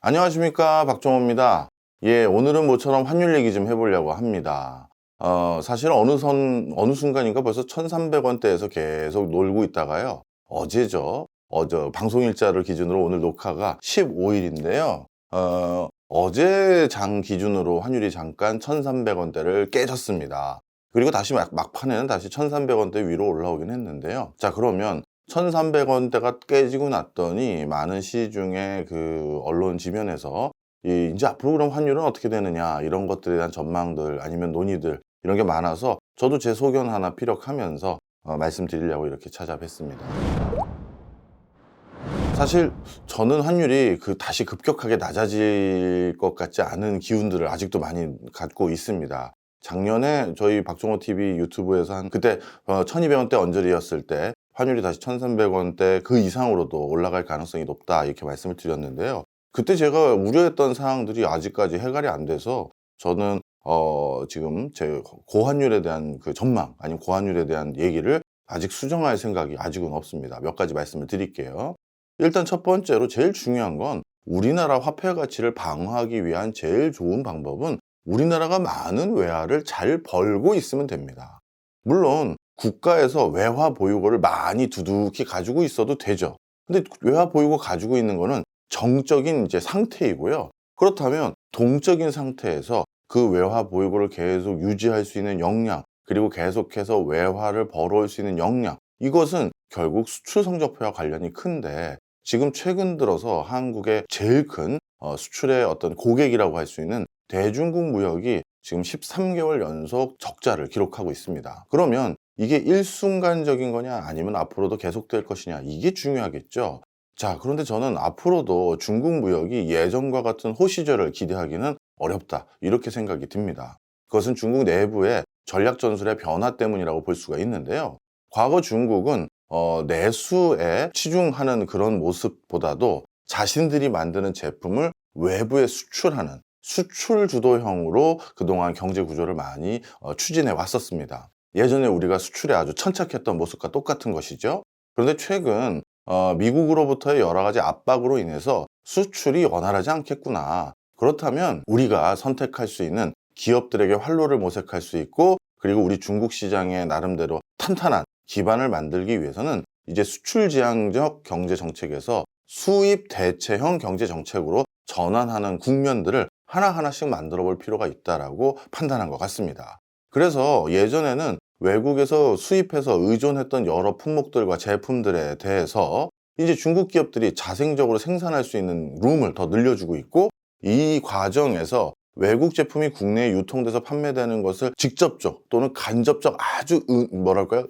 안녕하십니까, 박종호입니다. 예, 오늘은 모처럼 환율 얘기 좀 해보려고 합니다. 사실 어느 순간인가 벌써 1,300원대에서 계속 놀고 있다가요. 어제죠. 어제 방송일자를 기준으로 오늘 녹화가 15일인데요. 어제 장 기준으로 환율이 잠깐 1,300원대를 깨졌습니다. 그리고 다시 막판에는 다시 1,300원대 위로 올라오긴 했는데요. 자, 그러면 1,300원대가 깨지고 났더니 많은 시중의 그 언론 지면에서 이제 앞으로 그럼 환율은 어떻게 되느냐, 이런 것들에 대한 전망들 아니면 논의들, 이런 게 많아서 저도 제 소견 하나 피력하면서 말씀드리려고 이렇게 찾아뵀습니다. 사실 저는 환율이 다시 급격하게 낮아질 것 같지 않은 기운들을 아직도 많이 갖고 있습니다. 작년에 저희 박종호 TV 유튜브에서 그때 1,200원대 언저리였을 때 환율이 다시 1,300원대 그 이상으로도 올라갈 가능성이 높다, 이렇게 말씀을 드렸는데요. 그때 제가 우려했던 사항들이 아직까지 해결이 안 돼서 저는 지금 제 고환율에 대한 그 전망, 아니면 고환율에 대한 얘기를 아직 수정할 생각이 아직은 없습니다. 몇 가지 말씀을 드릴게요. 일단 첫 번째로 제일 중요한 건, 우리나라 화폐 가치를 방어하기 위한 제일 좋은 방법은 우리나라가 많은 외화를 잘 벌고 있으면 됩니다. 물론 국가에서 외화 보유고를 많이 두둑히 가지고 있어도 되죠. 근데 외화 보유고 가지고 있는 거는 정적인 이제 상태이고요. 그렇다면 동적인 상태에서 그 외화 보유고를 계속 유지할 수 있는 역량, 그리고 계속해서 외화를 벌어올 수 있는 역량, 이것은 결국 수출 성적표와 관련이 큰데, 지금 최근 들어서 한국의 제일 큰 수출의 어떤 고객이라고 할 수 있는 대중국 무역이 지금 13개월 연속 적자를 기록하고 있습니다. 그러면 이게 일순간적인 거냐, 아니면 앞으로도 계속될 것이냐, 이게 중요하겠죠. 자, 그런데 저는 앞으로도 중국 무역이 예전과 같은 호시절을 기대하기는 어렵다, 이렇게 생각이 듭니다. 그것은 중국 내부의 전략 전술의 변화 때문이라고 볼 수가 있는데요. 과거 중국은 내수에 치중하는 그런 모습보다도 자신들이 만드는 제품을 외부에 수출하는 수출 주도형으로 그동안 경제 구조를 많이 추진해 왔었습니다. 예전에 우리가 수출에 아주 천착했던 모습과 똑같은 것이죠. 그런데 최근 미국으로부터의 여러 가지 압박으로 인해서 수출이 원활하지 않겠구나. 그렇다면 우리가 선택할 수 있는 기업들에게 활로를 모색할 수 있고, 그리고 우리 중국 시장의 나름대로 탄탄한 기반을 만들기 위해서는 이제 수출 지향적 경제 정책에서 수입 대체형 경제 정책으로 전환하는 국면들을 하나하나씩 만들어 볼 필요가 있다라고 판단한 것 같습니다. 그래서 예전에는 외국에서 수입해서 의존했던 여러 품목들과 제품들에 대해서 이제 중국 기업들이 자생적으로 생산할 수 있는 룸을 더 늘려주고 있고, 이 과정에서 외국 제품이 국내에 유통돼서 판매되는 것을 직접적 또는 간접적 아주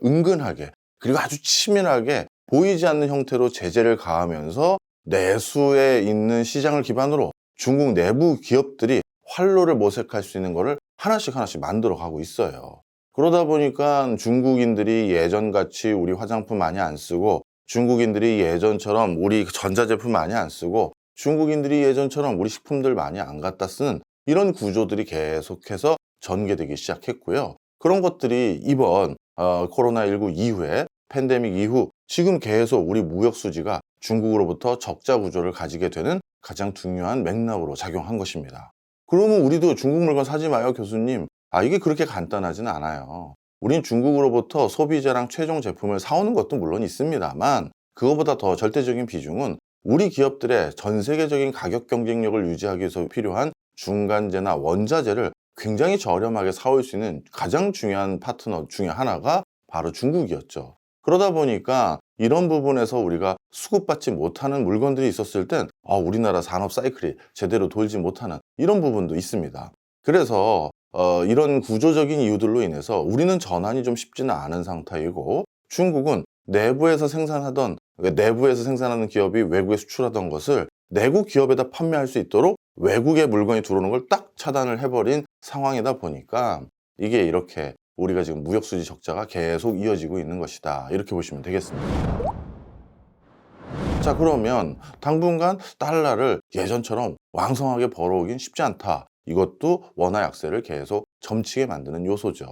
은근하게, 그리고 아주 치밀하게 보이지 않는 형태로 제재를 가하면서 내수에 있는 시장을 기반으로 중국 내부 기업들이 활로를 모색할 수 있는 거를 하나씩 만들어 가고 있어요. 그러다 보니까 중국인들이 예전같이 우리 화장품 많이 안 쓰고, 중국인들이 예전처럼 우리 전자제품 많이 안 쓰고, 중국인들이 예전처럼 우리 식품들 많이 안 갖다 쓰는 이런 구조들이 계속해서 전개되기 시작했고요. 그런 것들이 이번 코로나19 이후에, 팬데믹 이후 지금 계속 우리 무역 수지가 중국으로부터 적자 구조를 가지게 되는 가장 중요한 맥락으로 작용한 것입니다. 그러면 우리도 중국 물건 사지 마요, 교수님. 이게 그렇게 간단하지는 않아요. 우린 중국으로부터 소비자랑 최종 제품을 사오는 것도 물론 있습니다만, 그거보다 더 절대적인 비중은 우리 기업들의 전 세계적인 가격 경쟁력을 유지하기 위해서 필요한 중간재나 원자재를 굉장히 저렴하게 사올 수 있는 가장 중요한 파트너 중에 하나가 바로 중국이었죠. 그러다 보니까 이런 부분에서 우리가 수급받지 못하는 물건들이 있었을 땐 우리나라 산업 사이클이 제대로 돌지 못하는 이런 부분도 있습니다. 그래서 이런 구조적인 이유들로 인해서 우리는 전환이 좀 쉽지는 않은 상태이고, 중국은 내부에서 생산하는 기업이 외국에 수출하던 것을 내국 기업에다 판매할 수 있도록 외국의 물건이 들어오는 걸 딱 차단을 해버린 상황이다 보니까, 이게 이렇게 우리가 지금 무역수지 적자가 계속 이어지고 있는 것이다, 이렇게 보시면 되겠습니다. 자, 그러면 당분간 달러를 예전처럼 왕성하게 벌어오긴 쉽지 않다. 이것도 원화 약세를 계속 점치게 만드는 요소죠.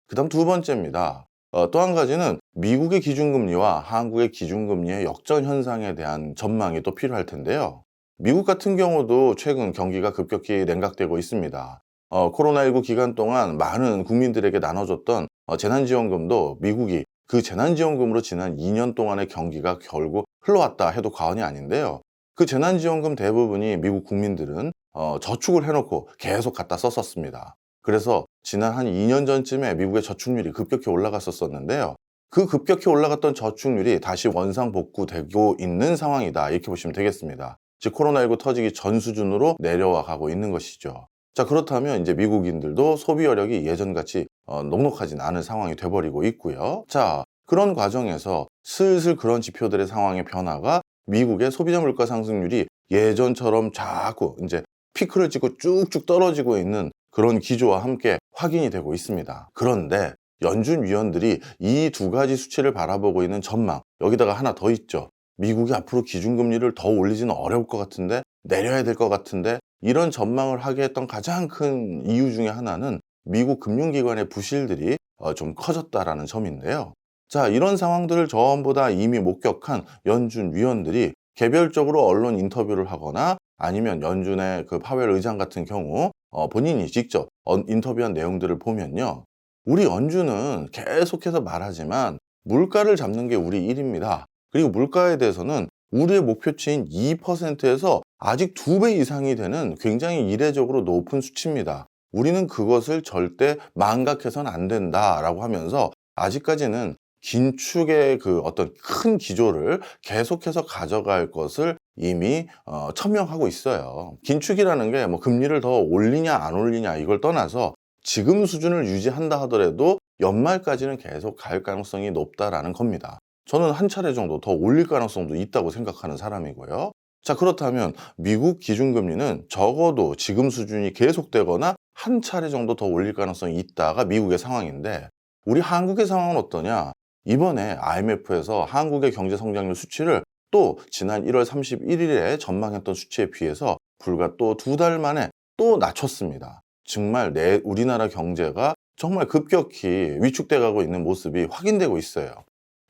그 다음 두 번째입니다. 또 한 가지는 미국의 기준금리와 한국의 기준금리의 역전 현상에 대한 전망이 또 필요할 텐데요. 미국 같은 경우도 최근 경기가 급격히 냉각되고 있습니다. 코로나19 기간 동안 많은 국민들에게 나눠줬던 재난지원금도 미국이 그 재난지원금으로 지난 2년 동안의 경기가 결국 흘러왔다 해도 과언이 아닌데요. 그 재난지원금 대부분이 미국 국민들은 저축을 해놓고 계속 갖다 썼었습니다. 그래서 지난 한 2년 전쯤에 미국의 저축률이 급격히 올라갔었는데요. 그 급격히 올라갔던 저축률이 다시 원상복구되고 있는 상황이다, 이렇게 보시면 되겠습니다. 즉 코로나19 터지기 전 수준으로 내려와 가고 있는 것이죠. 자, 그렇다면 이제 미국인들도 소비 여력이 예전같이 녹록하진 않은 상황이 돼버리고 있고요. 자, 그런 과정에서 슬슬 그런 지표들의 상황의 변화가 미국의 소비자 물가 상승률이 예전처럼 자꾸 이제 피크를 찍고 쭉쭉 떨어지고 있는 그런 기조와 함께 확인이 되고 있습니다. 그런데 연준 위원들이 이 두 가지 수치를 바라보고 있는 전망, 여기다가 하나 더 있죠. 미국이 앞으로 기준금리를 더 올리지는 어려울 것 같은데, 내려야 될 것 같은데, 이런 전망을 하게 했던 가장 큰 이유 중에 하나는 미국 금융기관의 부실들이 좀 커졌다라는 점인데요. 자, 이런 상황들을 전부 다 이미 목격한 연준 위원들이 개별적으로 언론 인터뷰를 하거나 아니면 연준의 그 파웰 의장 같은 경우 본인이 직접 인터뷰한 내용들을 보면요. 우리 연준은 계속해서 말하지만 물가를 잡는 게 우리 일입니다. 그리고 물가에 대해서는 우리의 목표치인 2%에서 아직 2배 이상이 되는 굉장히 이례적으로 높은 수치입니다. 우리는 그것을 절대 망각해서는 안 된다라고 하면서 아직까지는 긴축의 그 어떤 큰 기조를 계속해서 가져갈 것을 이미 천명하고 있어요. 긴축이라는 게 뭐 금리를 더 올리냐 안 올리냐 이걸 떠나서 지금 수준을 유지한다 하더라도 연말까지는 계속 갈 가능성이 높다라는 겁니다. 저는 한 차례 정도 더 올릴 가능성도 있다고 생각하는 사람이고요. 자, 그렇다면 미국 기준금리는 적어도 지금 수준이 계속되거나 한 차례 정도 더 올릴 가능성이 있다가 미국의 상황인데, 우리 한국의 상황은 어떠냐? 이번에 IMF에서 한국의 경제 성장률 수치를 또 지난 1월 31일에 전망했던 수치에 비해서 불과 또 2달 만에 또 낮췄습니다. 정말 우리나라 경제가 정말 급격히 위축돼 가고 있는 모습이 확인되고 있어요.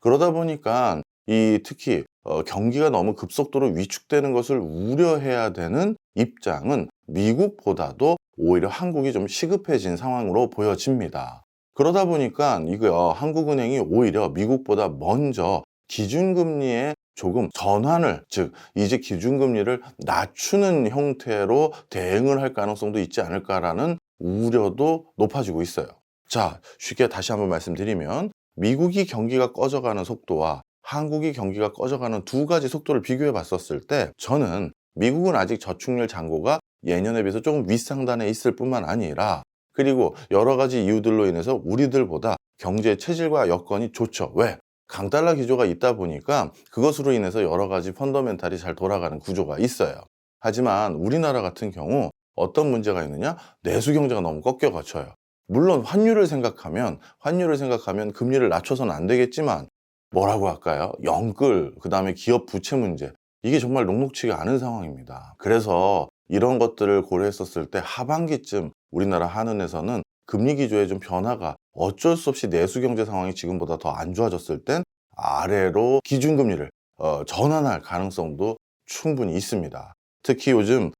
그러다 보니까 특히 경기가 너무 급속도로 위축되는 것을 우려해야 되는 입장은 미국보다도 오히려 한국이 좀 시급해진 상황으로 보여집니다. 그러다 보니까 이거 한국은행이 오히려 미국보다 먼저 기준금리의 조금 전환을, 즉 이제 기준금리를 낮추는 형태로 대응을 할 가능성도 있지 않을까라는 우려도 높아지고 있어요. 자, 쉽게 다시 한번 말씀드리면 미국이 경기가 꺼져가는 속도와 한국이 경기가 꺼져가는 두 가지 속도를 비교해 봤었을 때, 저는 미국은 아직 저축률 잔고가 예년에 비해서 조금 윗상단에 있을 뿐만 아니라, 그리고 여러 가지 이유들로 인해서 우리들보다 경제 체질과 여건이 좋죠. 왜? 강달러 기조가 있다 보니까 그것으로 인해서 여러 가지 펀더멘탈이 잘 돌아가는 구조가 있어요. 하지만 우리나라 같은 경우 어떤 문제가 있느냐? 내수 경제가 너무 꺾여 갇혀요. 물론 환율을 생각하면 금리를 낮춰서는 안 되겠지만, 뭐라고 할까요? 영끌, 그다음에 기업 부채 문제, 이게 정말 녹록치가 않은 상황입니다. 그래서 이런 것들을 고려했었을 때 하반기쯤 우리나라 한은에서는 금리 기조에 좀 변화가, 어쩔 수 없이 내수 경제 상황이 지금보다 더 안 좋아졌을 땐 아래로 기준금리를 전환할 가능성도 충분히 있습니다. 특히 요즘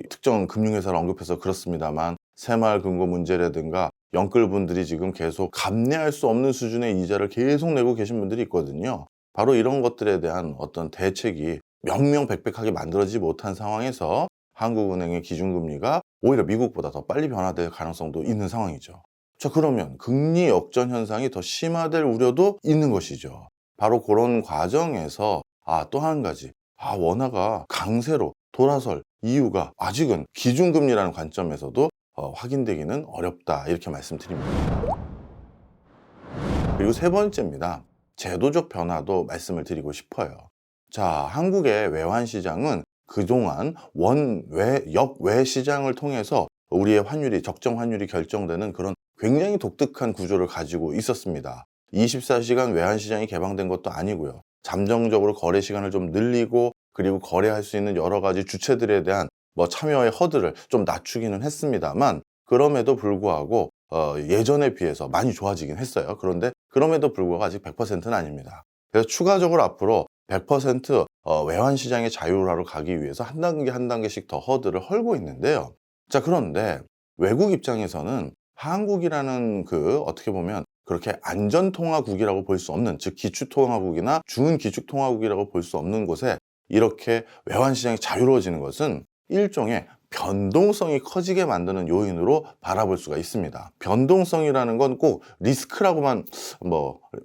특정 금융회사를 언급해서 그렇습니다만 새마을금고 문제라든가 영끌분들이 지금 계속 감내할 수 없는 수준의 이자를 계속 내고 계신 분들이 있거든요. 바로 이런 것들에 대한 어떤 대책이 명명백백하게 만들어지지 못한 상황에서 한국은행의 기준금리가 오히려 미국보다 더 빨리 변화될 가능성도 있는 상황이죠. 자, 그러면 금리 역전 현상이 더 심화될 우려도 있는 것이죠. 바로 그런 과정에서 또 한 가지, 원화가 강세로 돌아설 이유가 아직은 기준금리라는 관점에서도 확인되기는 어렵다, 이렇게 말씀드립니다. 그리고 세 번째입니다. 제도적 변화도 말씀을 드리고 싶어요. 자, 한국의 외환 시장은 그동안 역외 시장을 통해서 우리의 환율이, 적정 환율이 결정되는 그런 굉장히 독특한 구조를 가지고 있었습니다. 24시간 외환 시장이 개방된 것도 아니고요. 잠정적으로 거래 시간을 좀 늘리고, 그리고 거래할 수 있는 여러 가지 주체들에 대한 참여의 허들을 좀 낮추기는 했습니다만, 그럼에도 불구하고 예전에 비해서 많이 좋아지긴 했어요. 그런데 그럼에도 불구하고 아직 100%는 아닙니다. 그래서 추가적으로 앞으로 100% 외환 시장의 자율화로 가기 위해서 한 단계 한 단계씩 더 허들을 헐고 있는데요. 자, 그런데 외국 입장에서는 한국이라는 어떻게 보면 그렇게 안전통화국이라고 볼 수 없는, 즉 기축통화국이나 준기축통화국이라고 볼 수 없는 곳에 이렇게 외환 시장이 자유로워지는 것은 일종의 변동성이 커지게 만드는 요인으로 바라볼 수가 있습니다. 변동성이라는 건 꼭 리스크라고만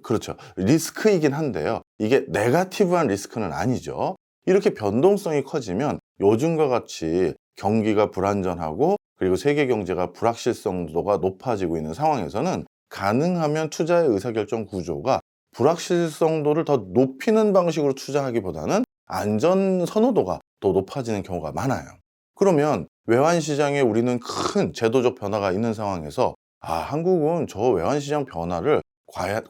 그렇죠. 리스크이긴 한데요. 이게 네거티브한 리스크는 아니죠. 이렇게 변동성이 커지면 요즘과 같이 경기가 불안전하고 그리고 세계 경제가 불확실성도가 높아지고 있는 상황에서는 가능하면 투자의 의사결정 구조가 불확실성도를 더 높이는 방식으로 투자하기보다는 안전 선호도가 더 높아지는 경우가 많아요. 그러면 외환시장에 우리는 큰 제도적 변화가 있는 상황에서 한국은 저 외환시장 변화를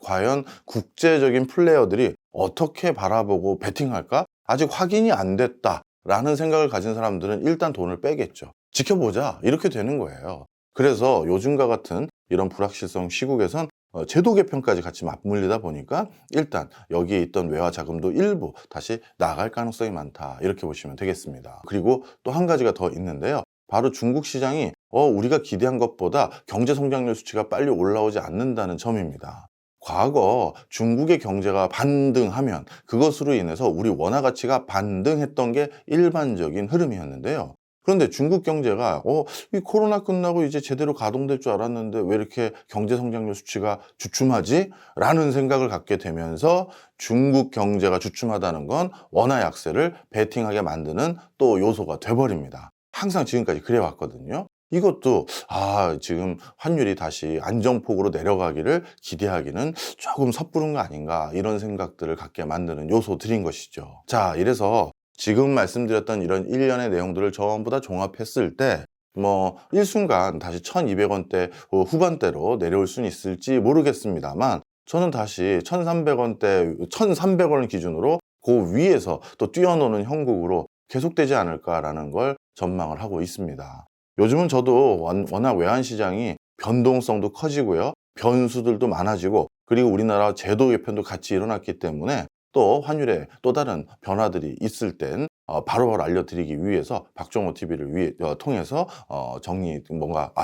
과연 국제적인 플레이어들이 어떻게 바라보고 베팅할까? 아직 확인이 안 됐다라는 생각을 가진 사람들은 일단 돈을 빼겠죠. 지켜보자, 이렇게 되는 거예요. 그래서 요즘과 같은 이런 불확실성 시국에선 제도 개편까지 같이 맞물리다 보니까 일단 여기에 있던 외화 자금도 일부 다시 나갈 가능성이 많다, 이렇게 보시면 되겠습니다. 그리고 또 한 가지가 더 있는데요. 바로 중국 시장이 우리가 기대한 것보다 경제 성장률 수치가 빨리 올라오지 않는다는 점입니다. 과거 중국의 경제가 반등하면 그것으로 인해서 우리 원화 가치가 반등했던 게 일반적인 흐름이었는데요. 그런데 중국 경제가 이 코로나 끝나고 이제 제대로 가동될 줄 알았는데 왜 이렇게 경제 성장률 수치가 주춤하지? 라는 생각을 갖게 되면서 중국 경제가 주춤하다는 건 원화 약세를 베팅하게 만드는 또 요소가 돼버립니다. 항상 지금까지 그래왔거든요. 이것도 지금 환율이 다시 안정폭으로 내려가기를 기대하기는 조금 섣부른 거 아닌가, 이런 생각들을 갖게 만드는 요소들인 것이죠. 자, 이래서 지금 말씀드렸던 이런 일련의 내용들을 전부 다 종합했을 때 일순간 다시 1200원대 후반대로 내려올 수는 있을지 모르겠습니다만, 저는 다시 1300원대, 1300원을 기준으로 그 위에서 또 뛰어노는 형국으로 계속되지 않을까라는 걸 전망을 하고 있습니다. 요즘은 저도 워낙 외환시장이 변동성도 커지고요, 변수들도 많아지고, 그리고 우리나라 제도 개편도 같이 일어났기 때문에 또 환율에 또 다른 변화들이 있을 땐 바로바로 알려드리기 위해서 박종호TV를 통해서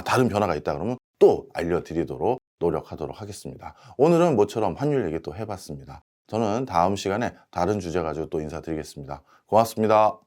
다른 변화가 있다 그러면 또 알려드리도록 노력하도록 하겠습니다. 오늘은 모처럼 환율 얘기 또 해봤습니다. 저는 다음 시간에 다른 주제 가지고 또 인사드리겠습니다. 고맙습니다.